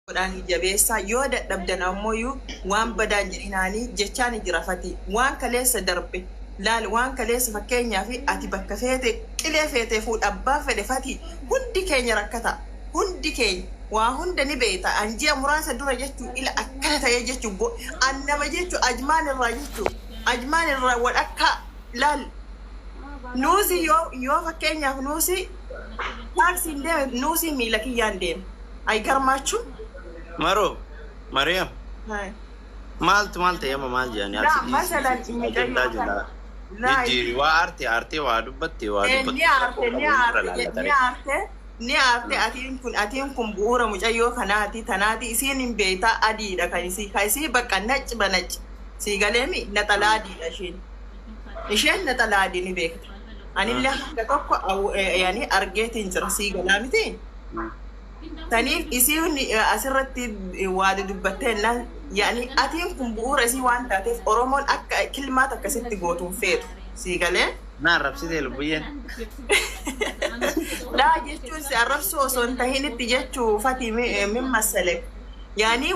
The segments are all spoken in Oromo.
Kudhaan jabeessaa yoo dadhabdan ammoo waan badaan jedhinaanii jechaan jirafati waan kaleessa darbe laal waan kaleessa fakkeenyaa fi ati bakka feete qilee feetee fuudha abbaa fedhe fati hundi keenya rakkata hundi keenya waa hunda ni beeta anji'a muraasa dura jechuu ila akkana ta'ee jechuu annama jechuu ajmaan irraa wal akka laal nuusi yoo fakkeenyaaf nuusi taaksiin deeme nuusi miila kiyyaan deeme ay garmaachuu Maro, Mariam. Hai. Malte ya mamal jani. Nah, masalah ini Jadi arti wa dubbatti ni arte atiin kun bu'uura mucayyoo kanaati tanaati isiin hin beektaa adiidha kan isii bakka nacci banacci sii galeemi naxalaa adiidha isheen naxalaa adii ni beekta anillee hanga tokko yaani argeetiin jira sii galaa miti taniif isiin asirratti waada dubbatteenna yaani atiin kun bu'uura isii waan taateef oromoon akka kilmaata akkasitti gootuun feetu sii galee Nah, rabsite lubbiyen. لا جتشو سأرفسو سنتهين التجتشو فاتي من مسلك يعني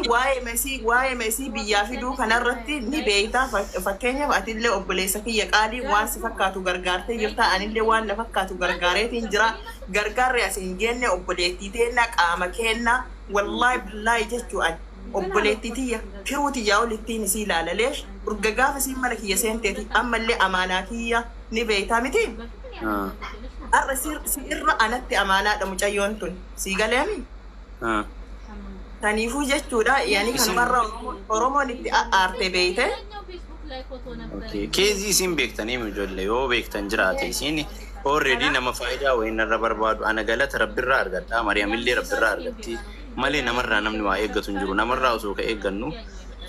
واي مسي بيافدو كان الرتي نبيتا فكينيا فاتي اللي أبليسكي يقالي وان سفكاتو غرغارتي يفتا أن اللي وان لفكاتو غرغارتي انجرا غرغار رياسين جيني أبليتي تينا كامكينا والله بالله جتشو أن أبليتي تيا كروتي جاولي تيني سيلا ليش رقاقا فسي ملكي يسينتي أما اللي أماناكية نبيتا متين الرسير سير أنا أمانة مجايون تون سيجاليني تاني فوجة تودا يعني كان مرة أورومو نبي أرتي بيته Okay, كيزي سين بيكتني مجول يو بيكتن جراتي سيني already nama faida وين الربر باد أنا قالت رب الرار قلت مريم اللي رب الرار قلتي مالي نمرة نمني وايقة تنجرو نمرة وسوك إيقنو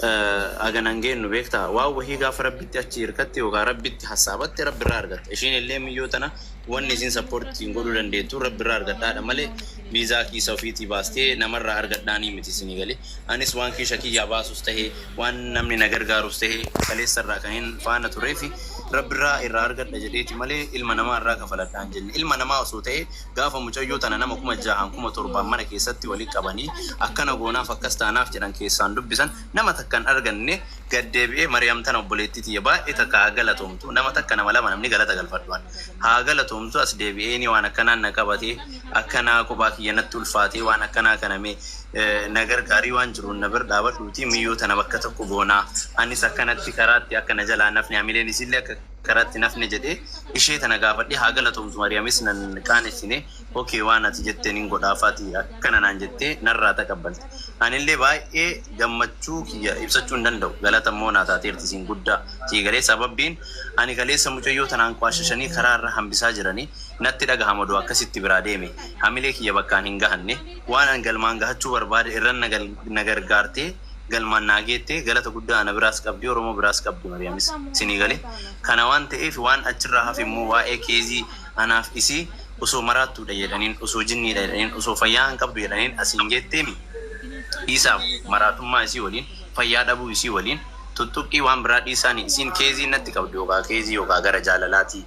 أغنانجين نبيكتا واو هي غاف ربيتي أشير كتي وغا ربيتي حسابات رب الرار قلت إشين اللي ميوتنا وان نسين سبورت ينقولوا لنديتو رب الرار قلت هذا مالي بيزا كي سوفيتي باستي نمرة أرقد داني متي سنغالي أنس وان كي شكي ياباس استهي وان نمني نغرغار استهي كاليس سراكهين فانا تريفي رب الرار إرارقد نجديتي مالي إلما نما الراك فلت أنجل إلما نما وصوتهي غافا مجيوتنا نما كما جاهم كما تربا مانا كيستي ولي كباني أكنا غونا فكستانا فتران كيسان دبسان نما تكن أرغنني قد ديبئي مريم تنو بوليتي تيبا إتكا غلطومتو نما تكنا ملا منمني غلطا غلفتوان ها غلطومتو أس ديبئيني وانا كنا نكبتي أكنا كباكي ينتو الفاتي وانا كنا كنمي نگر كاري وان جرون نبر دابت لوتي ميو تنبكتا كبونا أني سكنت كراتي أكنا جلا نفني عميلين سيلي كراتي نفني جدي إشي تنغافت دي ها غلطومتو مريم سنن كانت اوكي وانا تجتنين غدافاتي أكنا نانجتي نرى تقبلت أنا اللي باي gammachuu kiyya ibsachuu hin danda'u galata moonaa taateerti siin guddaa tiigalee sababbiin ani kaleessa mucayyoo tanaan qaashashanii karaa irra hambisaa jiranii natti dhagahamadu akkasitti biraa deeme hamilee kiyya bakkaan hin gahanne waan an galmaan gahachuu barbaade irran na gargaartee galmaan naageettee galata guddaa ana biraas qabdi oromoo biraas qabdi mariyamis sinii galee kana waan ta'eef waan achirraa hafe immoo waa'ee keezii anaaf isii osoo maraattuudha jedhaniin osoo jinniidha jedhaniin osoo fayyaa hin qabdu jedhaniin asiin jetteemi isaaf maraatummaa isii waliin fayyaa dhabuu isii waliin tuttuqqii waan biraa dhiisanii isiin keezii natti qabdu yookaan keezii yookaan gara jaalalaati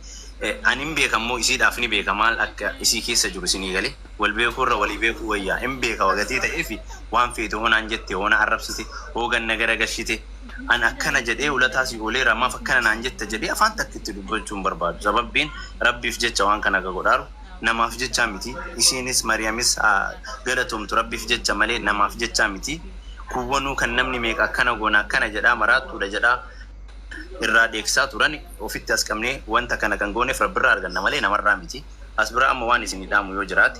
ani hin beekammoo isiidhaaf ni beeka maal akka isii keessa jiru isinii galee wal beekuurra walii beekuu wayyaa hin beeka wagatii ta'eef waan feete honaan jette hona arrabsite hooganna gara gashite an akkana jedhee ulataasi ooleera maaf akkana naan jette jedhee afaan takkitti dubbachuun barbaadu sababbiin rabbiif jecha waan kana godhaaru namaaf jecha miti isiinis mariyamis galatoomtu rabbiif jecha malee namaaf jecha miti kuwwanuu kan namni meeqa akkana goona akkana jedhaa maraattuudha jedhaa irraa deeksisaa turan ofitti as qabnee wanta kana kan gooneef rabbirraa arganna malee namarraa miti as bira amma waan isin hidhaamu yoo jiraate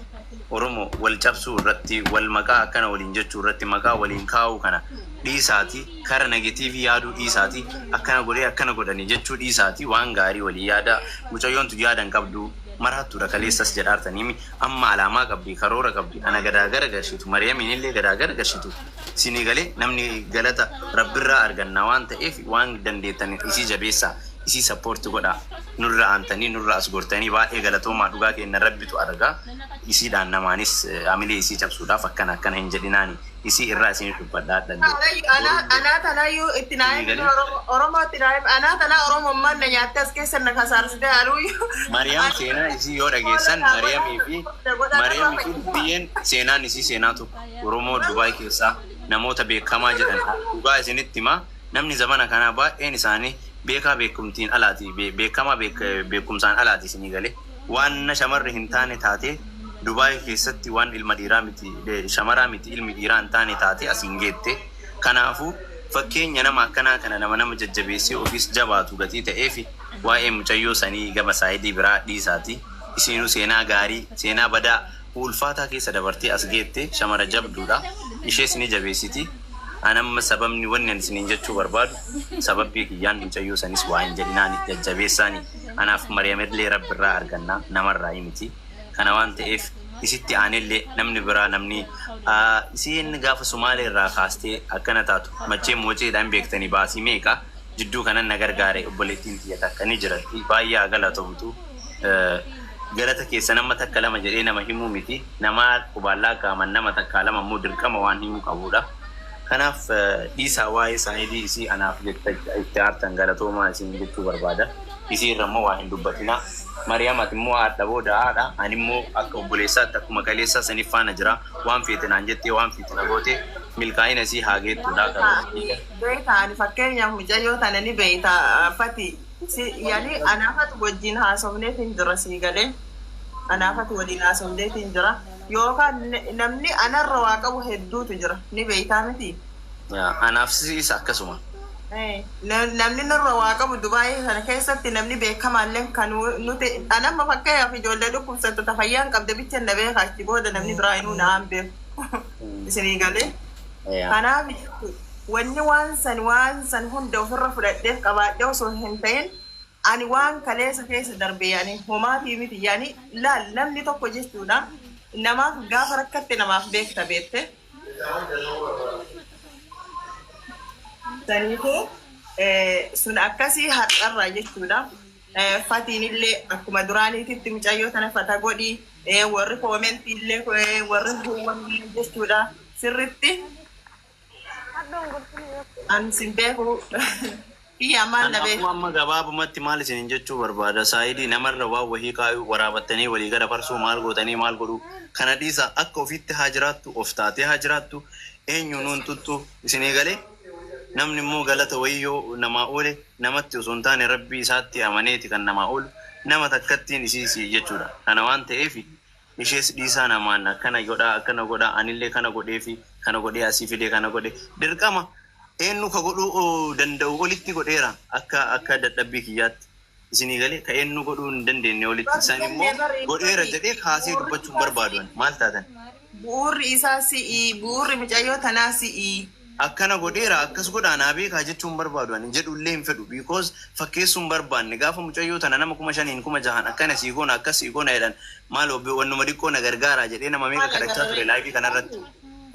oromoo wal cabsuu irratti wal maqaa akkana waliin jechuu irratti maqaa waliin kaa'uu kana dhiisaati kara negatiivii yaaduu dhiisaati akkana godhee akkana godhanii jechuu dhiisaati waan gaarii walii yaada mucayyoontu yaadan qabdu maraattuudha kaleessas jedhaartaniimi amma alaamaa qabdi karoora qabdi ana gadaagara garshitu mariyamin illee gadaagara garshitu sinii galee namni galata rabbirraa arganna waan ta'eef waan dandeettan isii jabeessaa isii sappoorti godha nurra aantanii nurra as gortanii baay'ee galatoomaa dhugaa keenya rabbitu argaa isiidhaan namaanis amilee isii cabsuudhaaf akkana hin jedhinaani isii irraa isin dubbadhaa danda'u. Anaa tanaayyuu itti naayee Oromoo itti naayee anaa tanaa Oromoo manna nyaattee as keessa na kasaarsitee haluuyyuu. Mariyaam seenaa isii yoo dhageessan Mariyaamii fi biyyeen seenaan isii seenaatu Oromoo Dubaay keessaa namoota beekamaa jedhan dhugaa isinitti himaa namni zamana kanaa baay'een isaanii beekaa beekumtiin alaati beekamaa beekumsaan alaati isinii galee waan shamarri hin taane taatee Dubaay keessatti waan ilma dhiiraa miti shamaraa miti ilmi dhiiraa hin taane taatee asiin geette kanaafuu fakkeenya nama akkanaa kana nama jajjabeessee ofiis jabaatu gatii ta'eefi waa'ee mucayyoo sanii gama saayidii biraa dhiisaati isiinuu seenaa gaarii seenaa badaa ulfaataa keessa dabartee as geette shamara jabduudha ishees ni jabeessiti. Anamma sababni wannan isiniin jechuu barbaadu sababbii kiyyaan mucayyoo sanis waa hin jedhinaan jajjabeessaani anaaf Mariyaamillee rabbirraa argannaa namarraa miti kana waan ta'eef isitti aanillee namni biraa namni isiin gaafa Sumaalee irraa kaastee akkana taatu machee mooceedhaan beektanii baasii meeqa jidduu kanan na gargaare obboleettiin xiyya takka ni jiratti baay'ee galatoomtu galata keessa nama takka lama jedhee nama himuu miti nama qubaallaa qaaman nama takka lama immoo dirqama waan himuu qabudha. Kanaaf dhiisaa waa'ee saayidii isii anaaf jetta itti aartan galatoomaa isin jechuu barbaada. Isii irra immoo waa hin dubbatina. Mariyaamaat immoo haadha booda haadha. Ani immoo akka obboleessaatti akkuma kaleessaa saniif faana jira. Waan feetinaan jettee waan feetina gootee milkaa'ina isii haa geettuudha. Beekaan fakkeenyaaf mucayyoo tana ni beeyta fati. Yaani anaafatu wajjin haasofneef hin jira sii galee. Anaafatu waliin haasofneef hin jira. Yookaan namni anarra waa qabu hedduutu jira ni beeytaa miti. Anaaf siis akkasuma. Namni narra waa qabu Dubaay kana keessatti namni beekamaallee kan nuti anamma fakkeenyaaf ijoollee dhukkubsattu tafayyaan qabde bicha na beekaa achi booda namni biraa inuu naan beeku. Isinii galee. Kanaaf wanni waan san hunda ofirra fudhadheef qabaadhee osoo hin ta'in ani waan kaleessa keessa darbe yaani homaatii miti yaani laal namni tokko jechuudha. Namaaf gaafa rakkatte namaaf beekta beekte. Saniifuu sun akkasii har'arraa jechuudha. Fatiin illee akkuma duraaniititti mucayyoo tana fata godhi warri koomentii illee warri huuwwan jechuudha. Sirritti an sin beeku. Amma gabaabumatti maal isin jechuu barbaada saayidii namarra waa wahii kaayuu waraabattanii walii gala farsuu maal gootanii maal godhu kana dhiisa akka ofitti haa jiraattu of taatee haa jiraattu eenyu nuun tuttu isinii galee namni immoo galata wayyoo namaa oole namatti osoo hin taane rabbii isaatti amaneeti kan namaa oolu nama takkattiin isii jechuudha kana waan ta'eef ishees dhiisaa namaan akkana godhaa anillee kana godheefi kana godhee asii fidee kana godhe dirqama. Eenyu ka godhuu danda'u olitti godheera akka dadhabbii kiyyaatti isinii galee ka eenyu godhuu hin dandeenye olitti isaan immoo godheera jedhee kaasee dubbachuun barbaadan maal taatan. Bu'uurri isaa si'ii bu'uurri mucayyoo tanaa si'ii. Akkana godheera akkas godhaanaa beekaa jechuun barbaadan jedhullee hin fedhu because fakkeessuun barbaanne gaafa mucayyoo tana nama 5,000 6,000 akkana sii goona akkas sii goona jedhan maal wannuma xiqqoo na gargaaraa jedhee nama meeqa kadhachaa ture laayifii kanarratti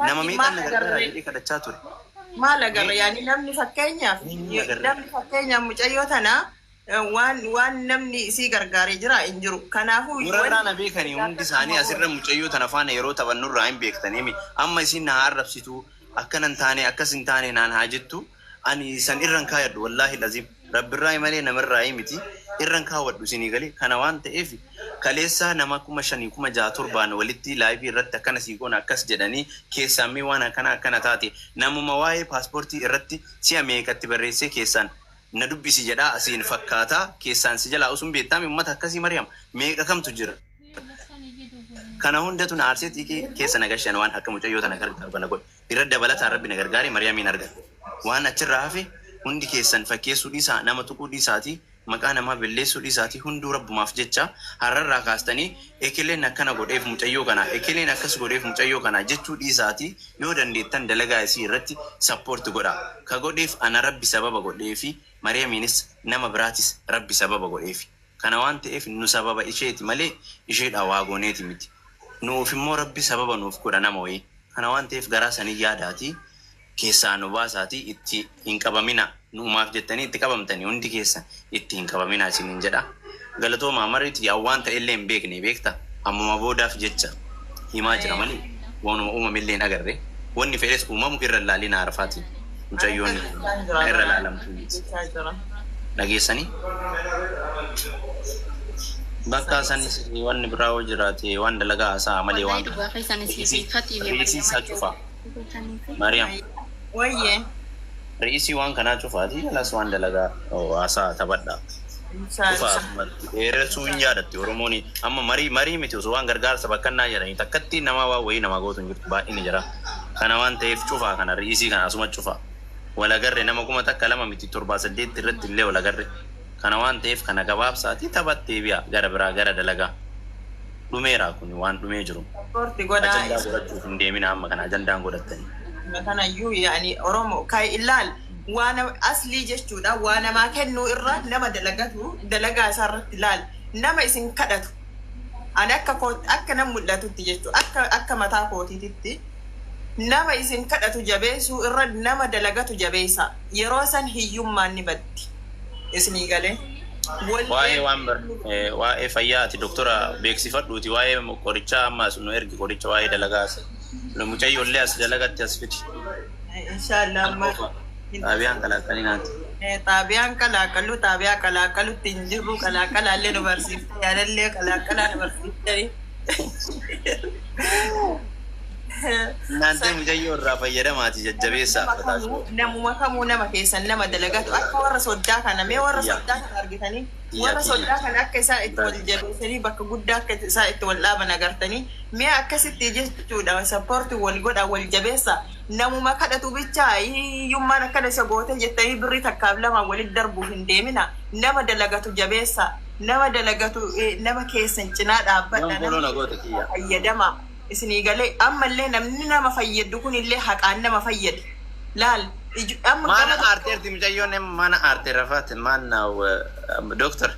nama meeqa na gargaaraa jedhee kadhachaa ture. Maal agarra yaani namni fakkeenyaaf mucayyoo tana waan namni isii gargaaree jira hin jiru. Kanaafuu warra na beekanii hundi isaanii asirra mucayyoo tana faana yeroo taphannurraa hin beektanii amma isiin na arrabsitu akkanan taane akkas hin taane naan haa jettu ani san irran kaayadhu wallaahi laziim rabbirraa malee namarraa miti irran kaawwadhu isinii galee kana waan ta'eef kaleessaa nama 5,000 6,700 walitti laayivii irratti akkana siiqoon akkas jedhanii keessaammee waan akkana taate namuma waa'ee paaspoortii irratti si'a meeqatti barreessee keessaan na dubbisi jedhaa asiin fakkaataa keessaan si jalaa usun beektaami uummata akkasii Mariyaam meeqa kamtu jira. Kana hundatu na aarsee xiiqee keessa nagashan waan akka mucayyoo tana gargaaru kana godhe irra dabalataan rabbi na gargaare Mariyaamiin argate waan achirraa hafe hundi keessan fakkeessuu dhiisaa nama tuquu dhiisaati. Maqaa namaa balleessuu dhiisaati hunduu rabbumaaf jecha hararraa kaastanii ekeleen akkana godheef mucayyoo kana ekeleen akkas godheef mucayyoo kana jechuu dhiisaati yoo dandeettan dalagaa isii irratti sappoorti godha ka godheef ana rabbi sababa godheefi Mariyaamiinis nama biraatis rabbi sababa godheefi kana waan ta'eef nu sababa isheeti malee isheedhaa waa gooneeti miti nuuf immoo rabbi sababa nuuf godha nama wayii kana waan ta'eef garaa sanii yaadaati keessaa nu baasaati itti hin qabamina. nuumaaf jettanii itti qabamtanii hundi keessa ittiin qabaminaa isiniin jedha. Galatooma mariitti waan ta'e illee hin beekne beekta ammuma boodaaf jecha himaa jira malee waanuma uumamillee hin agarre wanni fedhes uumamu irra laalii na arfaati. Mucayyoon irra laalamtu dhageessanii bakka sanis wanni biraa hoo jiraate waan dalagaa haasaa malee waan riisiisaa cufaa. Mariam riisii waan kanaa cufaati alas waan dalagaa haasaa taphadhaa. Dheeressuu hin yaadatti Oromoon amma marii miti osoo waan gargaarsa bakkannaa jedhanii takkatti nama waa wayii nama gootu hin jirtu baay'inni jira. Kana waan ta'eef cufaa kana riisii kana asuma cufaa. Walagarre nama kuma takka lama miti 7-8 irratti illee walagarre. Kana waan ta'eef kana gabaabsaati taphattee bi'a gara biraa gara dalagaa. Dhumeeraa kun waan dhumee jiru. Ajandaa godhachuuf hin deemina amma kana ajandaan godhattanii. Kanayyuu yaani Oromoo kai ilaal waan aslii jechuudha waan namaa kennuu irra nama dalagaa isaa irratti ilaal nama isin kadhatu ani akka nama mul'atutti jechuudha akka mataa kootiitti nama isin kadhatu jabeessuu irra nama dalagatu jabeessa yeroo san hiyyummaan ni baddi isinii galee. Waa'ee waan waa'ee fayyaati doktora beeksifadhuuti waa'ee qorichaa ammas nu ergi qoricha waa'ee dalagaas mucayyollee as dalagatti as fiti. Inshallah Taabiyaan kalaqalinaati. Taabiyaan kalaqalutti hin jirru kalaqalaallee nu barsiifte yaadallee kalaqalaa nu barsiiftanii. Naantee mucayyoo irraa fayyadamaati jajjabeessaa. Namuma kamuu nama keessan nama dalagatu akka warra soddaa kana mee warra soddaa kana argitanii warra soddaa kana akka isaan itti wal jabeessanii bakka guddaa akka isaan itti wal dhaaban agartanii mee akkasitti jechuudha sappoortii wal godhaa wal jabeessa namuma kadhatu bicha hiyyummaan akkana isa goote jettanii birrii takkaaf lama walitti darbuuf hin deemina nama dalagatu jabeessa nama dalagatu nama keessan cinaa dhaabbadha fayyadama. Isinii galee ammallee namni nama fayyadu kun illee haqaan nama fayyadu laal mana aarteerti mucayyoon mana aartee rafaate maanna doktor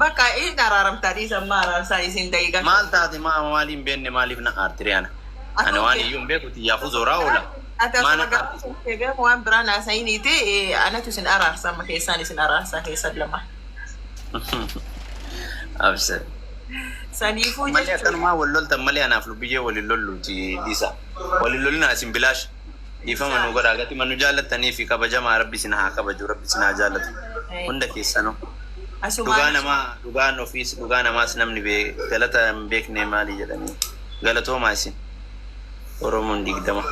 bakka inni araaramtaa dhiisan maaraamsaa isin da'iigaa maal taate maaliin beenne maaliif na aartiriyaana ana waan iyyuu hin beeku xiyyaafuu zooraa oola mana aartee waan biraan haasayiniiti anatu isin araarsa amma keessaan isin araarsaa keessan lama absir saniifuu malee akkanumaa wal loltan malee anaaf lubbiyyee walin lolluuti dhiisa walin lollina isin bilaash dhiifama nu godhaa gati manu jaallattanii fi kabajamaa rabbi isin haa kabaju rabbi isin haa jaallatu hunda keessanoo dhugaa namaa dhugaan ofiis dhugaa namaas namni galata hin beekne maalii jedhanii galatoomaa isin Oromoon digdama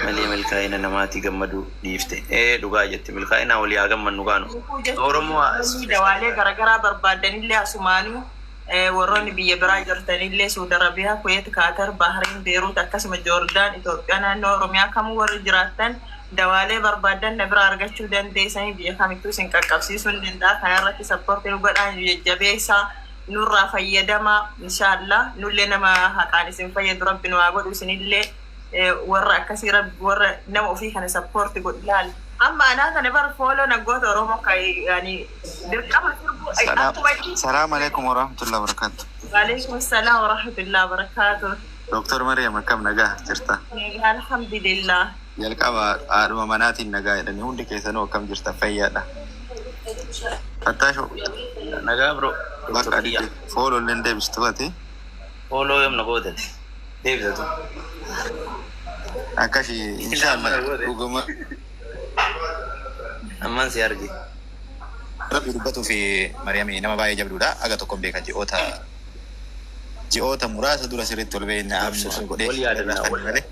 malee milkaa'ina namaatii gammaduu dhiifte dhugaa jette milkaa'ina walii haa gammannu gaanu Oromoo dawaalee garagaraa barbaadanillee asumaanuu warroonni biyya biraa jirtanillee Saudi Arabiyaa, Kuwait, Qatar, Bahrain, Beirut akkasuma Jordan, Itoophiyaa naannoo Oromiyaa kamuu warri jiraattan dawaalee barbaadan na bira argachuu dandeessanii biyya kamittuu isin qaqqabsiisuu ni danda'a. Kana irratti sappoortii nu godhaan jajjabeessaa nurraa fayyadamaa inshaallah nullee nama haqaan isin fayyadu rabbi nu haa godhu isinillee warra akkasii rabbi warra nama ofii kana sappoortii godhu ilaali. Amma ana kana bar follow nagoota Oromoo kai yani dirqama sirbu Salam alaikum warahmatullahi wabarakatuh. Wa alaikum assalam warahmatullahi wabarakatuh. Dr. Maryam akkam nagaa jirta? Alhamdulillah. Jalqaba aaduma manaatiin nagaa jedhanii hundi keessanuu akkam jirta fayyaadha. Fattaasho nagaa bro. Bakka follow illee deebistu ati? Follow yoom na gootati? Deebisatu. Akkasi inshallah dhuguma amman si argi. Rabbi dubbatu fi Maryamii nama baay'ee jabduudha. Aga tokkoon beeka ji'oota muraasa dura sirriitti ol beekna absuusu godhee.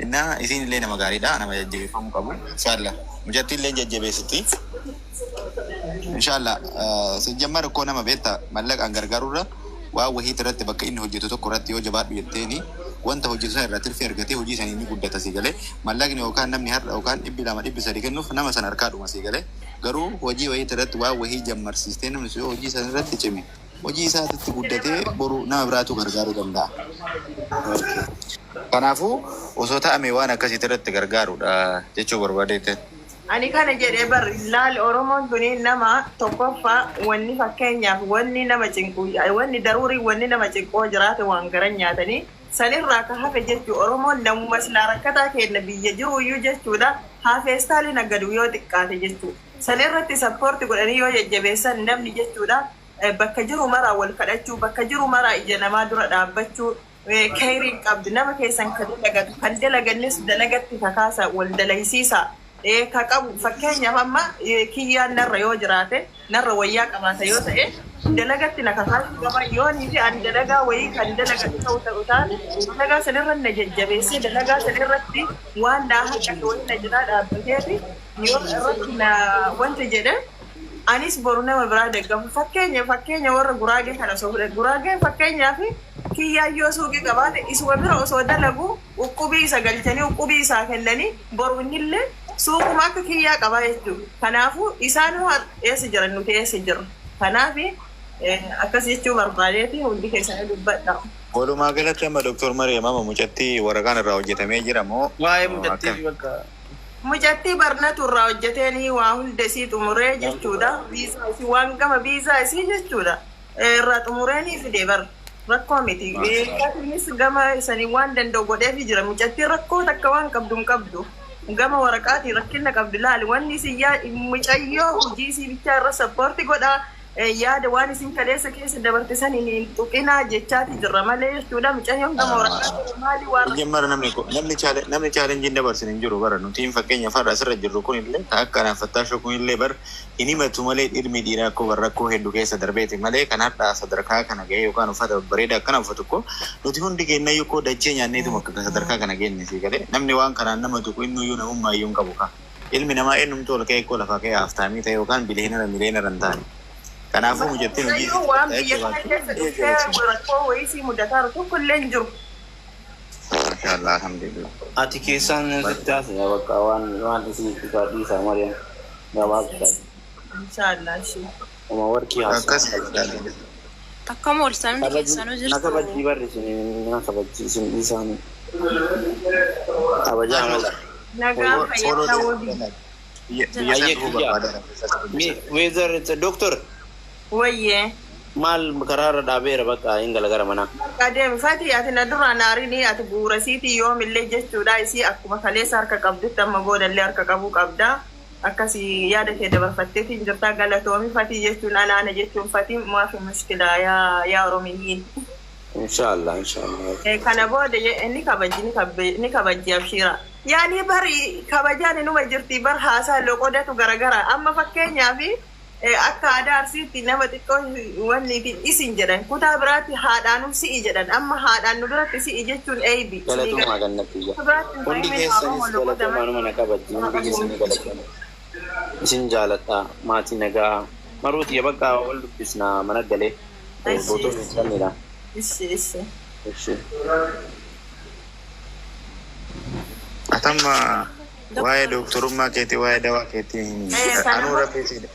Inna isin illee nama gaariidha. Nama jajjabeeffamuu qabu. Inshallah mujatti illee jajjabeessitti. Inshallah sijjamma rakkoo nama beekta mallaqaan gargaaruurra waa wahii irratti bakka inni hojjetu tokko irratti yoo jabaadhu jetteeni wanta hojjetu sana irratti tirfii argatee hojii sana inni guddata si galee mallaqni yookaan namni har'a yookaan 200-300 kennuuf nama sana harkaadhuma si galee garuu hojii wahii irratti waa wahii jammarsiistee namni sun hojii sana irratti cime hojii isaatti guddatee boru nama biraatu gargaaruu danda'a. Kanaafuu osoo ta'ame waan akkasii irratti gargaaruudha jechuu barbaadeeteen. Ani kana jedhee bar laal Oromoon tuni nama tokkoffaa wanni fakkeenyaaf wanni nama cinquu wanni daruurii wanni nama cinqoo jiraate waan garan nyaatanii sanirraa ka hafe jechuu Oromoon namuma silaa rakkataa kenna biyya jiru iyyuu jechuudha hafeestaalii nagadu yoo xiqqaate jechuu sanirratti sappoorti godhanii yoo jajjabeessan namni jechuudha bakka jiru maraa wal kadhachuu bakka jiru maraa ija namaa dura dhaabbachuu kayriin qabdu nama keessan kan dalagannis dalagatti kakaasa wal dalaysiisa ka qabu fakkeenyaaf amma kiyyaan narra yoo jiraate narra wayyaa qabaata yoo ta'e dalagatti na kakaasu gaba yoonii fi ani dalagaa wayii kan dalagatti ta'u ta'utaan dalagaa sanirra na jajjabeessee dalagaa sanirratti waan naa haqa wayii na jiraa dhaabbateeti yoo irratti na wanta jedhe anis boru nama biraa deeggamu fakkeenya warra guraagee kana soofudha guraageen fakkeenyaaf kiyyaa yoo suuqii qabaate isuma bira osoo dalagu uqubii isa galchanii uqubii isaa kennanii boru innillee suuquma akka kiyyaa qabaa jechuudha. Kanaafuu isaan eessa jiran nuti eessa jirra. Kanaaf akkas jechuu barbaadeeti hundi keessanii dubbadha. Walumaa galatti amma Dr. Mariam amma mucattii waraqaan irraa hojjetamee jira moo? Waa'ee mucattii bakka. Mucattii barnatu irraa hojjeteenii waa hunda isii xumuree jechuudha. Biisaa isii waan gama biisaa isii jechuudha. Irraa xumureenii fidee bara. Rakkoo miti. Katiinis gama isanii waan danda'u godheefi jira. Mucattii rakkoo takka waan qabdu hin qabdu. Gama waraqaatii rakkina qabdu laali wanni siyyaa mucayyoo hojii isii bichaa irra sappoorti godha yaada waan isin kaleessa keessa dabartisan hin tuqinaa jechaati jirra malee jechuudha mucayyoon gama waraqaatii maali waan Jemmara namni chaalenjiin dabarsin hin jiru bara nutiin fakkeenya farra asirra jirru kun illee akka naaffattaashoo kun illee bara hin himatu malee dhirmi dhiiraa akkoo rakkoo hedduu keessa darbeeti malee kan hadhaa sadarkaa kana ga'e yookaan uffata bareedaa akkana uffatu ko nuti hundi keenya yoo dachee nyaanneetu akka sadarkaa kana geenye si galee namni waan kanaan nama tuqu innuyyuu namummaa iyyuu hin qabu ka ilmi namaa eenyumtu ol ka'e koo lafaa ka'e aftaamii ta'e yookaan bileenara mileenara hin taane. Kanaafuu mucattiin hojii waan biyya kana keessa dhuftee rakkoo wayii mudataa tokko illee hin jiru. Mashallah alhamdulillah. Ati keessaan sitti haasa'e bakka waan isii fadhii isaa Mariam gabaabsaa. Inshallah shi. Uma warqii haasa'e. Akkam oolsan keessanuu jirtu. Naka bajjii barreessine naka bajjii isin dhiisaan. Abajaa mala. Nagaa fayyadamaa waliin. Weezar doctor. Wayye. Maal karaarra dhaabeera bakka hin galagara mana. Adeemi fati ati na dura naarini ati bu'uurasiitii yoomillee jechuudha isii akkuma kaleessa harka qabdutti amma boodallee harka qabuu qabda. Akkasii yaada kee dabarfatteetiin jirtaa galatoomi fatii jechuun anaana jechuun fatii maafi mushkilaa yaa Oromiyyiin. Inshallah. Kana booda ni kabajji abshira. Yaani bari kabajaan inuma jirti bar haasaa loqodatu garagara amma fakkeenyaaf akka aadaa arsiitti nama xiqqoo wanni isin jedhan kutaa biraatti haadhaanuu si'i jedhan amma haadhaan nu biratti si'i jechuun eebi. Galatuma gannatiyya. Hundi keessanis galatumaanuma na kabajji hundi keessanii galatuma. Isin jaaladha maatii nagaa maruuti bakka wal dubbisna mana galee bootoo keessanidha. Ishi. Atamma waa'ee doktorummaa keetii waa'ee dawaa keetii anuu rafeetiidha.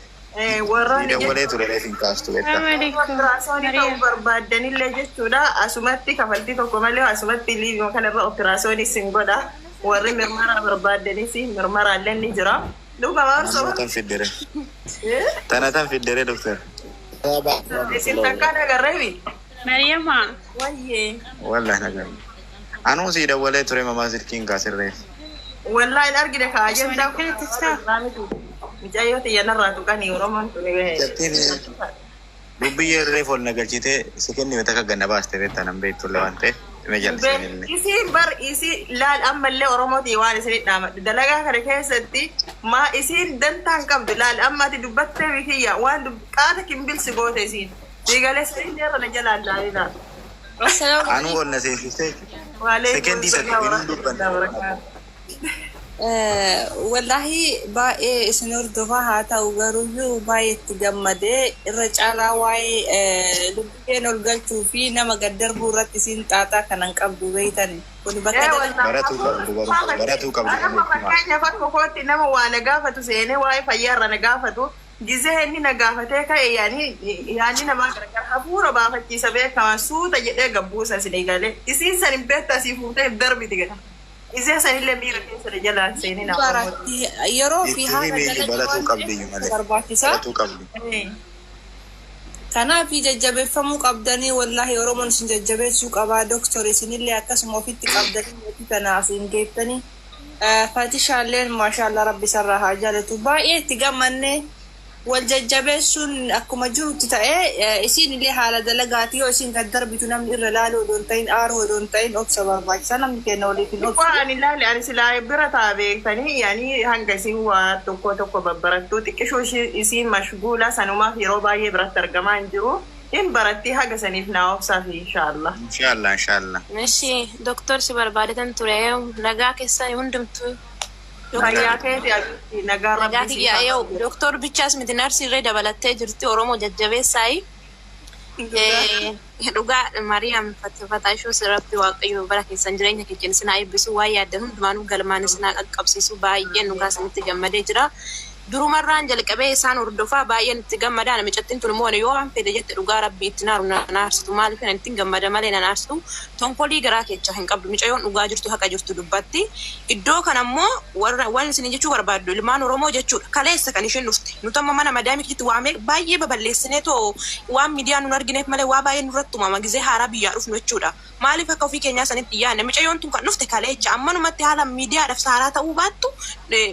Warroonni Dawwalee ture reefin kaastu beektaa. operaasyoonii ta'uu barbaaddanillee jechuudha asumatti kafaltii tokko malee asumatti liivii kanarra operaasyoonii sin godha warri mirmara barbaaddanis mirmaraallee ni jira. Dhuga maarsoo. Tanatan fiddere doktor. Isin takkaan agarreebi. Mariama. Wayyee. Wallahi nagarre. Anuu si dawwalee ture mamaa silkiin kaasirreef. Wallahi in argine ka ajenda Mijaayyooti yanarraa tuqanii Oromoon ture. Dubbii yerreef ol nagalchitee si kenni bita akka ganna baaste beektaa nan beektulle waan ta'eef dhimma jallisanillee. Isii bar isii laal ammallee Oromooti waan isinit dhaamadhu. Dalagaa kana keessatti maa isiin dantaan qabdu laal ammaati dubbattee bikiyya waan qaata kimbilsi goote isiin. Digalee sa'illee irra na jalaan laalina. Anuu ol na seensistee sekendii takka binuun dubbanna. Wallahi baay'ee isin hordofaa haa ta'u garuuyyuu baay'ee itti gammadee irra caalaa waa'ee lubbeen ol galchuu fi nama gad darbuu irratti isin xaaxaa kanan qabdu beeytan kun bakka baratuu qabdu. Fakkeenyaaf akka kootti nama waa na gaafatu seenee waa'ee fayyaa irra na gaafatu gizee inni na gaafatee ka'e yaani namaa gargar hafuura baafachiisa beekaman suuta jedhee gabbuusa isin galee isiin san hin beektu asii fuutee darbiti gata. Isee sanillee miira keessa jalaa seenii nama. Yeroo fi haala baratuu qabdi malee. barbaachisaa. Baratuu qabdi. كنا في ججبة فمو قبضني والله يرومون سن ججبة سوق أبا دكتور سن اللي أكاس مو في تقبضني تناسين جيتني فاتش الليل ما شاء الله ربي سرها جالت باي تجمعني والججبة سن أكو مجرد تتأ إسين اللي حالة دلقاتي وإسين قدر بتنام إرلالو دونتين آرو دونتين أكسبر باي سنة مكينولي في الأكسبر وأنا لا لأن سلا برتا بيكتني يعني هنقسي هو توكو ببرتو تكشوش إسين مشغولة سنوما في رباعي برت ترجمان جو إن برتي حاجة سنفنا وصافي إن شاء الله. ان شاء الله ان شاء الله. ماشي دكتور سبر بعدين تريهم نجاك السنة وندمتوا. نجاك يا يو دكتور بيتشاس متنارسي ريدا بلاتي جرتي أورومو جدّبي ساي. رجع مريم فتايشو سرابي واقعي بركة سنجرين كي سنا يبسوا ويا دهم دمانو قلمان سنا أقبسيسو باين نقا سنتجمع دجرا درو مرة أنجل كبيه سان وردفا باين تجمع دانا مجتين تلمون يوم في دجت رجع ربي تنار نارستو مالك فين تجمع دمالنا نارستو تونكولي جراك يتشهن قبل مجيون وجاجرتو هكا جرتو دبتي الدو كان مو وان سنجتو وربادو لمانو رمو جتشو كليس كان يشين نفتي نتم منا مدامي كتو عامل باي ببلسنتو وام ميديان ونرجنت ماله واباين رتو ما جزء هربي يعرف نتشودا مالي فكوا في كنيا سنت يعني مجيون تون نفتي كليس أما نمتي على ميديا رف سهرات وباتو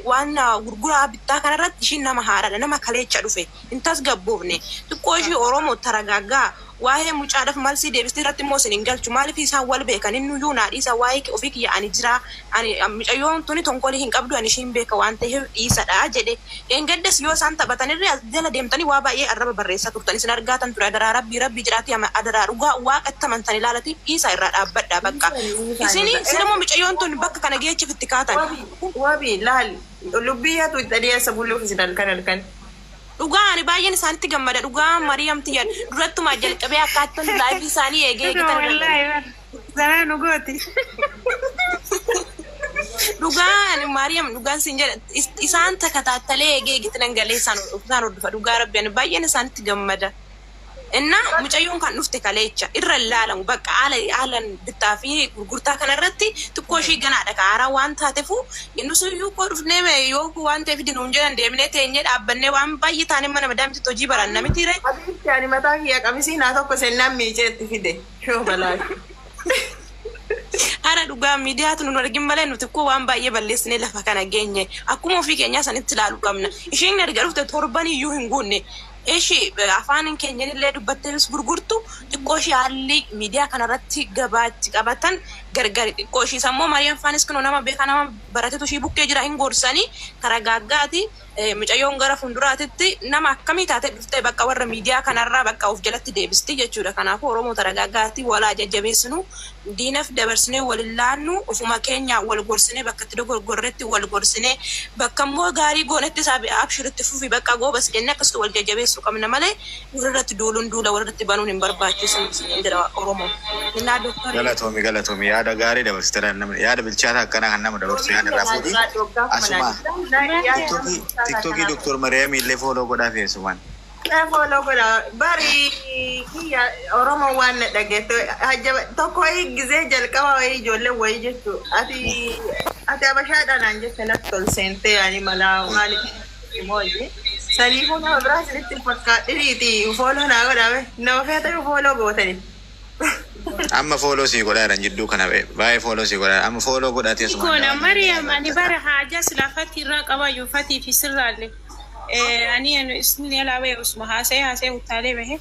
وان غرغرة بتاعنا رتشين نما نما كليتش عرفه انتاز جابوبني تكوشي أورومو تراجعا واهي مش عارف مالسي دي بستيرات موسن إنجل شمال في سوال بيك أن إنه يونا إيسا وايك وفيك يعني جرا يعني مش أيون توني تونكولي هين قبضوا أنيشين بيك وانته إيسا أجده إنجل دس يو سانتا بتاني الرئيس دلا ديم تاني وابا إيه الرب بريسة تاني سنرجع تنتظر أدرا ربي جراتي أما أدرا رجع واقع تمن تاني لالتي إيسا الرب أبدا بكا إسني سلمو مش أيون توني بكا كان جيه في التكاتان وابي لا لبيا تودي أسبوع في سنة كان Dhugaan baay'een isaanitti gammada dhugaan Mariam tiyan duratuma jalqabee akkaatan live isaanii eegee Zaman nugooti. dhugaan Mariam dhugaan sinjaa isaan takataatalee eegee gitan galee isaan dhufa dhugaa rabbiin baay'een isaanitti gammada. Inna mucayyoon kan dhufte kaleecha irra laalamu bakka haalan bittaa fi gurgurtaa kanarratti xiqqoo ishii ganaadha kaara waan taateefu innus iyyuu koo dhufnee yoo waan ta'eef dinuun jedhan deemnee teenyee dhaabbannee waan baay'ee taane mana madaamti hojii baranna miti ree. Abiitti ani mataa kiyya qamisii naa tokko sennaan miiceetti fide shoo balaashi. Hara dhugaa miidiyaatu nun argin malee nuti koo waan baay'ee balleessinee lafa kana geenye akkuma ofii keenyaa sanitti ilaalu qabna. Isheen erga dhufte torban iyyuu hin guunne. Eshi afaan keenya illee dubbattees gurgurtu xiqqooshi haalli miidiyaa kanarratti gabaatti qabatan gargari xiqqooshi sammoo Mariam Faanis kunoo nama beekaa nama baratetu ishii bukkee jira hin gorsanii karaa gaaggaati mucayyoon gara fuulduraatitti nama akkamii taate dhuftee bakka warra miidiyaa kanarraa bakka of jalatti deebisti jechuudha. Kanaafuu Oromoo taraa gaaggaatti walaa jajjabeessinu diinaf dabarsinee walin laannu ofuma keenya wal gorsinee bakka itti dogoggorretti wal gorsinee bakka immoo gaarii goonetti isaa abshiritti fufi bakka goobas jennee akkasitti wal jajjabeessu qabna malee warratti duuluun duula warratti banuun hin barbaachisu jira Oromoo. Innaa doktor Galatoomii yaada gaarii dabarsitan namni yaada bilchaata akkana kan nama dabarsu yaada raafuuti asuma tiktokii doktor Mariam illee fooloo godhaa fi asumaan. Follow gola bari kiyya Oromoo waan na dhageetto tokko gizee jalqaba wayii ijoollee wayii jettu ati abashaadhaan aan jette natti tol seentee ani malaa waan imooji saniifuu nama biraa isinitti fakkaadhiriiti fooloo naa godhame nama feeta fooloo gootani. Amma fooloo sii godhaadhaan jidduu kana baay'ee fooloo sii godhaadha amma fooloo godhaatee asumaan. Kuna Mariam ani bara haajaa silaafatii irraa qabayyuu fatii fi sirraallee. أنا اسمي لا ويا اسمها هاسي هاسي وتالي به.